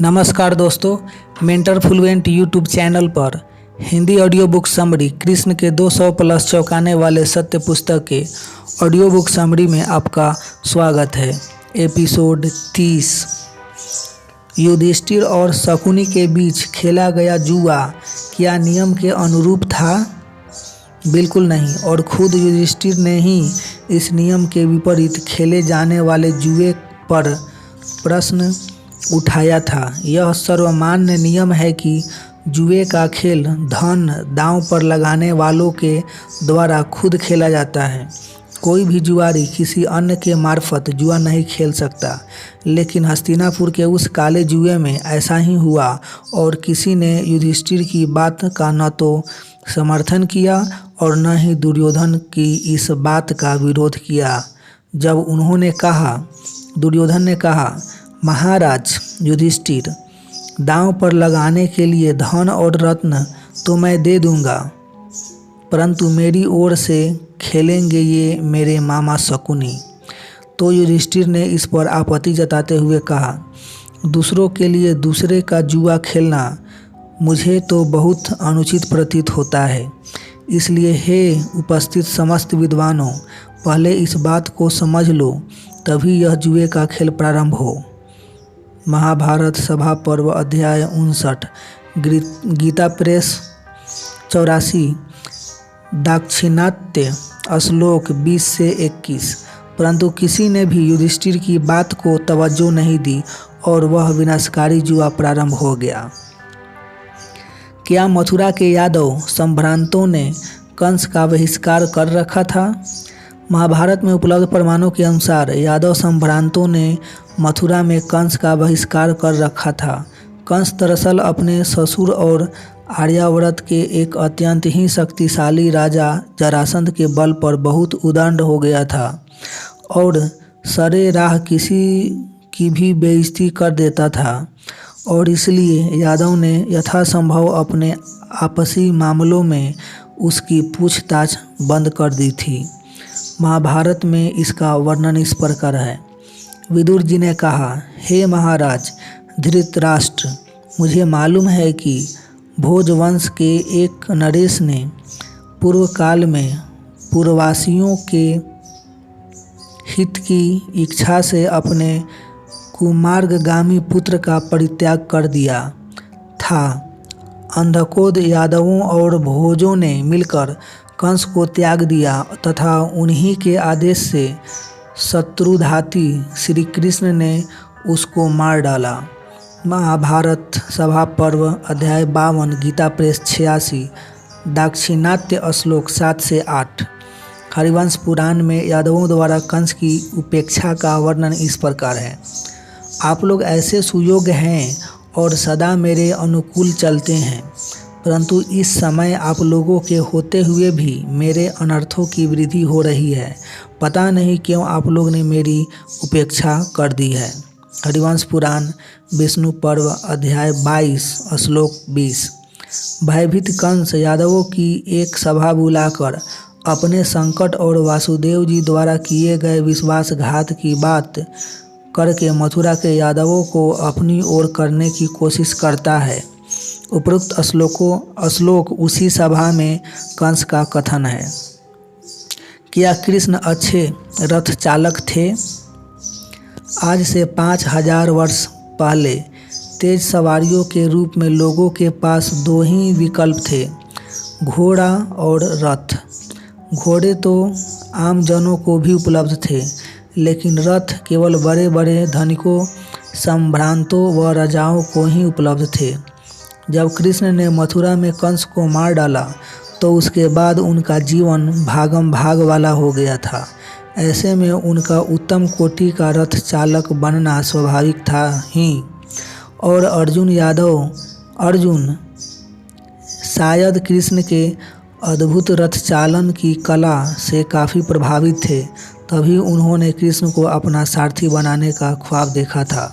नमस्कार दोस्तों, mentor fluent YouTube channel पर Hindi audio book summary Krishna के 200 प्लस चौंकाने वाले सत्य पुस्तक के ऑडियो बुक समरी में आपका स्वागत है। एपिसोड 30। युधिष्ठिर और शकुनी के बीच खेला गया जुआ क्या नियम के अनुरूप था? बिल्कुल नहीं, और खुद युधिष्ठिर ने ही इस नियम के विपरीत खेले जाने वाले जुए पर प्रश्न उठाया था। यह सर्वमान्य नियम है कि जुए का खेल धन दांव पर लगाने वालों के द्वारा खुद खेला जाता है। कोई भी जुआरी किसी अन्य के मार्फत जुआ नहीं खेल सकता, लेकिन हस्तिनापुर के उस काले जुए में ऐसा ही हुआ और किसी ने युधिष्ठिर की बात का न तो समर्थन किया और न ही दुर्योधन की इस बात का विरोध किया। जब दुर्योधन ने कहा, महाराज युधिष्ठिर, दांव पर लगाने के लिए धन और रत्न तो मैं दे दूंगा, परंतु मेरी ओर से खेलेंगे ये मेरे मामा शकुनी। तो युधिष्ठिर ने इस पर आपत्ति जताते हुए कहा, दूसरों के लिए दूसरे का जुआ खेलना मुझे तो बहुत अनुचित प्रतीत होता है। इसलिए हे उपस्थित समस्त विद्वानों, पहले इस बात को समझ लो, तभी यह जुए का खेल प्रारंभ हो। महाभारत सभा पर्व अध्याय 59, गीता प्रेस 84, दाक्षिणात्य, श्लोक 20 से 21। परंतु किसी ने भी युधिष्ठिर की बात को तवज्जो नहीं दी और वह विनाशकारी जुआ प्रारंभ हो गया। क्या मथुरा के यादव संभ्रांतों ने कंस का बहिष्कार कर रखा था? महाभारत में उपलब्ध प्रमाणों के अनुसार यादव संभ्रांतों ने मथुरा में कंस का बहिष्कार कर रखा था। कंस दरअसल अपने ससुर और आर्यावर्त के एक अत्यंत ही शक्तिशाली राजा जरासंध के बल पर बहुत उदंड हो गया था और सरे राह किसी की भी बेइज्जती कर देता था, और इसलिए यादव ने यथासंभव अपने आपसी मामलों में उसकी पूछताछ बंद कर दी थी। महाभारत में इसका वर्णन इस प्रकार है। विदुर जी ने कहा, हे महाराज धृतराष्ट्र, मुझे मालूम है कि भोजवंश के एक नरेश ने पूर्व काल में पूर्ववासियों के हित की इच्छा से अपने कुमार्गगामी पुत्र का परित्याग कर दिया था। अंधकोद यादवों और भोजों ने मिलकर कंस को त्याग दिया तथा उन्हीं के आदेश से शत्रुधाती श्री कृष्ण ने उसको मार डाला। महाभारत सभा पर्व अध्याय 52, गीता प्रेस 86, दाक्षिणात्य, श्लोक 7 से 8। हरिवंश पुराण में यादवों द्वारा कंस की उपेक्षा का वर्णन इस प्रकार है। आप लोग ऐसे सुयोग्य हैं और सदा मेरे अनुकूल चलते हैं, परंतु इस समय आप लोगों के होते हुए भी मेरे अनर्थों की वृद्धि हो रही है। पता नहीं क्यों आप लोग ने मेरी उपेक्षा कर दी है। हरिवंश पुराण विष्णु पर्व अध्याय 22, श्लोक 20। भयभीत कंस यादवों की एक सभा बुलाकर अपने संकट और वासुदेव जी द्वारा किए गए विश्वासघात की बात करके मथुरा के यादवों को अपनी ओर करने की कोशिश करता है। उपरोक्त श्लोक उसी सभा में कंस का कथन है। क्या कृष्ण अच्छे रथ चालक थे? आज से 5000 वर्ष पहले तेज सवारियों के रूप में लोगों के पास दो ही विकल्प थे, घोड़ा और रथ। घोड़े तो आम जनों को भी उपलब्ध थे, लेकिन रथ केवल बड़े बड़े धनिकों, संभ्रांतों व राजाओं को ही उपलब्ध थे। जब कृष्ण ने मथुरा में कंस को मार डाला तो उसके बाद उनका जीवन भागम भाग वाला हो गया था। ऐसे में उनका उत्तम कोटि का रथ चालक बनना स्वाभाविक था ही। और अर्जुन शायद कृष्ण के अद्भुत रथ चालन की कला से काफ़ी प्रभावित थे, तभी उन्होंने कृष्ण को अपना सारथी बनाने का ख्वाब देखा था।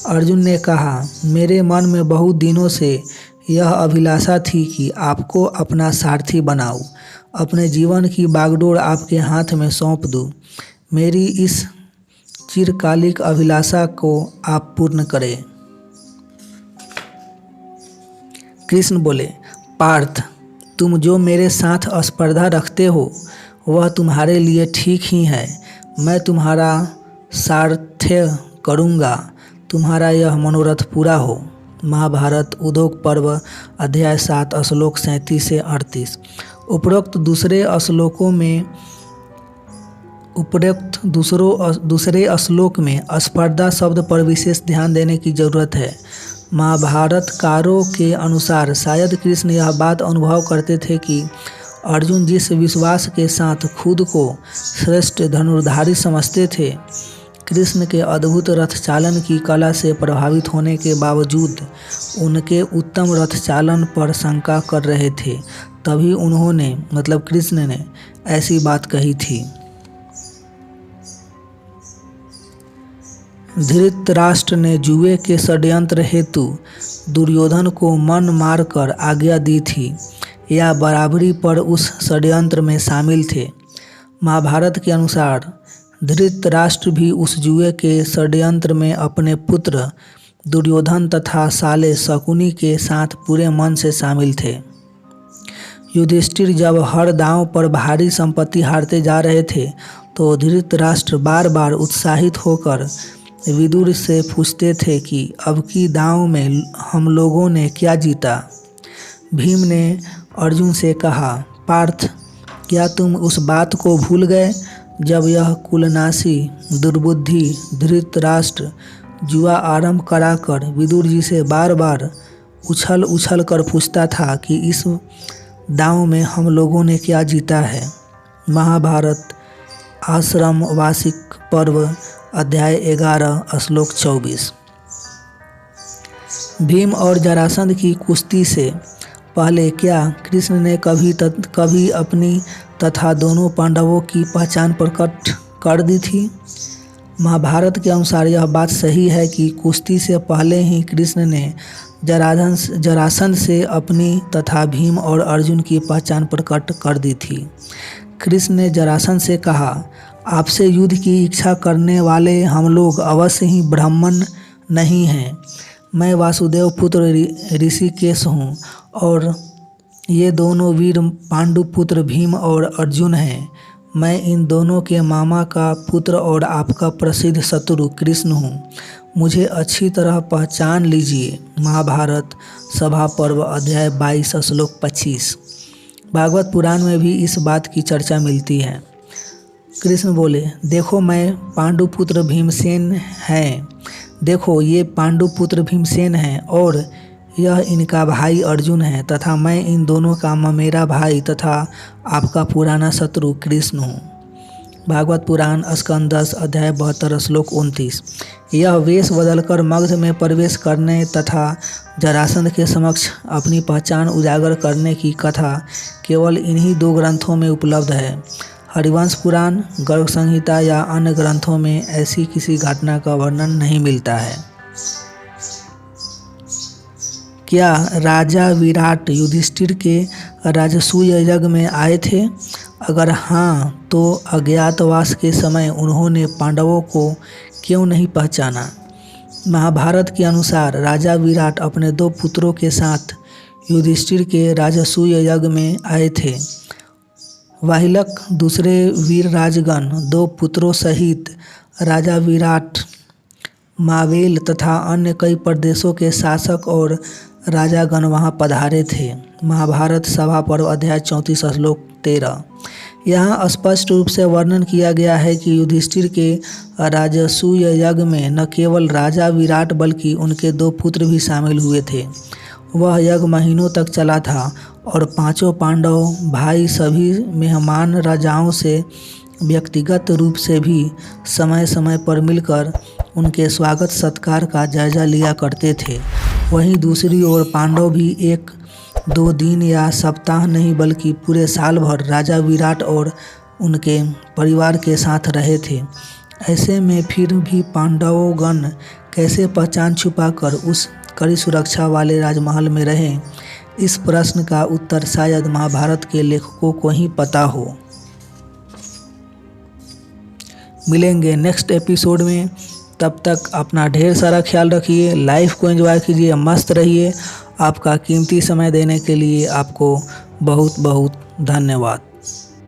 अर्जुन ने कहा, मेरे मन में बहुत दिनों से यह अभिलाषा थी कि आपको अपना सारथी बनाऊं, अपने जीवन की बागडोर आपके हाथ में सौंप दूं। मेरी इस चिरकालिक अभिलाषा को आप पूर्ण करें। कृष्ण बोले, पार्थ, तुम जो मेरे साथ स्पर्धा रखते हो वह तुम्हारे लिए ठीक ही है। मैं तुम्हारा सारथ्य करूँगा, तुम्हारा यह मनोरथ पूरा हो। महाभारत उद्योग पर्व अध्याय 7 श्लोक 37 से 38। उपरोक्त दूसरे श्लोक में स्पर्धा शब्द पर विशेष ध्यान देने की जरूरत है। महाभारतकारों के अनुसार शायद कृष्ण यह बात अनुभव करते थे कि अर्जुन जिस विश्वास के साथ खुद को श्रेष्ठ धनुर्धारी समझते थे, कृष्ण के अद्भुत रथ चालन की कला से प्रभावित होने के बावजूद उनके उत्तम रथ चालन पर शंका कर रहे थे। तभी उन्होंने मतलब कृष्ण ने ऐसी बात कही थी। धृतराष्ट्र ने जुए के षड्यंत्र हेतु दुर्योधन को मन मारकर आज्ञा दी थी या बराबरी पर उस षड्यंत्र में शामिल थे। महाभारत के अनुसार धृतराष्ट्र भी उस जुए के षड्यंत्र में अपने पुत्र दुर्योधन तथा साले शकुनी के साथ पूरे मन से शामिल थे। युधिष्ठिर जब हर दांव पर भारी संपत्ति हारते जा रहे थे तो धृतराष्ट्र बार बार उत्साहित होकर विदुर से पूछते थे कि अब की दांव में हम लोगों ने क्या जीता। भीम ने अर्जुन से कहा, पार्थ, क्या तुम उस बात को भूल गए जब यह कुलनाशी दुर्बुद्धि धृतराष्ट्र जुआ आरंभ कराकर विदुर जी से बार बार उछल कर पूछता था कि इस दांव में हम लोगों ने क्या जीता है। महाभारत आश्रम वार्षिक पर्व अध्याय 11 श्लोक 24। भीम और जरासंध की कुश्ती से पहले क्या कृष्ण ने कभी अपनी तथा दोनों पांडवों की पहचान प्रकट कर दी थी? महाभारत के अनुसार यह बात सही है कि कुश्ती से पहले ही कृष्ण ने जरासंध से अपनी तथा भीम और अर्जुन की पहचान प्रकट कर दी थी। कृष्ण ने जरासंध से कहा, आपसे युद्ध की इच्छा करने वाले हम लोग अवश्य ही ब्राह्मण नहीं हैं। मैं वासुदेव पुत्र ऋषिकेश हूँ और ये दोनों वीर पांडु पुत्र भीम और अर्जुन हैं। मैं इन दोनों के मामा का पुत्र और आपका प्रसिद्ध शत्रु कृष्ण हूँ। मुझे अच्छी तरह पहचान लीजिए। महाभारत सभा पर्व अध्याय 22 श्लोक 25। भागवत पुराण में भी इस बात की चर्चा मिलती है। कृष्ण बोले, देखो मैं पांडुपुत्र भीमसेन हैं। देखो ये पांडुपुत्र भीमसेन हैं और यह इनका भाई अर्जुन है तथा मैं इन दोनों का ममेरा भाई तथा आपका पुराना शत्रु कृष्ण हूँ। भागवत पुराण स्कंद 10 अध्याय 72 श्लोक 29। यह वेश बदलकर मगध में प्रवेश करने तथा जरासंध के समक्ष अपनी पहचान उजागर करने की कथा केवल इन्हीं 2 ग्रंथों में उपलब्ध है। हरिवंश पुराण, गर्ग संहिता या अन्य ग्रंथों में ऐसी किसी घटना का वर्णन नहीं मिलता है। क्या राजा विराट युधिष्ठिर के राजसूय यज्ञ में आए थे? अगर हाँ, तो अज्ञातवास के समय उन्होंने पांडवों को क्यों नहीं पहचाना? महाभारत के अनुसार राजा विराट अपने 2 पुत्रों के साथ युधिष्ठिर के राजसूय यज्ञ में आए थे। वाहिलक दूसरे वीर राजगण 2 पुत्रों सहित राजा विराट, मावेल तथा अन्य कई प्रदेशों के शासक और राजागण वहां पधारे थे। महाभारत सभा पर्व अध्याय 34 श्लोक 13। यहाँ स्पष्ट रूप से वर्णन किया गया है कि युधिष्ठिर के राजसूय यज्ञ में न केवल राजा विराट बल्कि उनके 2 पुत्र भी शामिल हुए थे। वह यज्ञ महीनों तक चला था और 5 पांडव भाई सभी मेहमान राजाओं से व्यक्तिगत रूप से भी समय समय पर मिलकर उनके स्वागत सत्कार का जायजा लिया करते थे। वहीं दूसरी ओर पांडव भी 1-2 दिन या सप्ताह नहीं बल्कि पूरे साल भर राजा विराट और उनके परिवार के साथ रहे थे। ऐसे में फिर भी पांडवगण कैसे पहचान छुपाकर उस कड़ी सुरक्षा वाले राजमहल में रहे? इस प्रश्न का उत्तर शायद महाभारत के लेखकों को ही पता हो। मिलेंगे नेक्स्ट एपिसोड में, तब तक अपना ढेर सारा ख्याल रखिए, लाइफ को एंजॉय कीजिए, मस्त रहिए। आपका कीमती समय देने के लिए आपको बहुत बहुत धन्यवाद।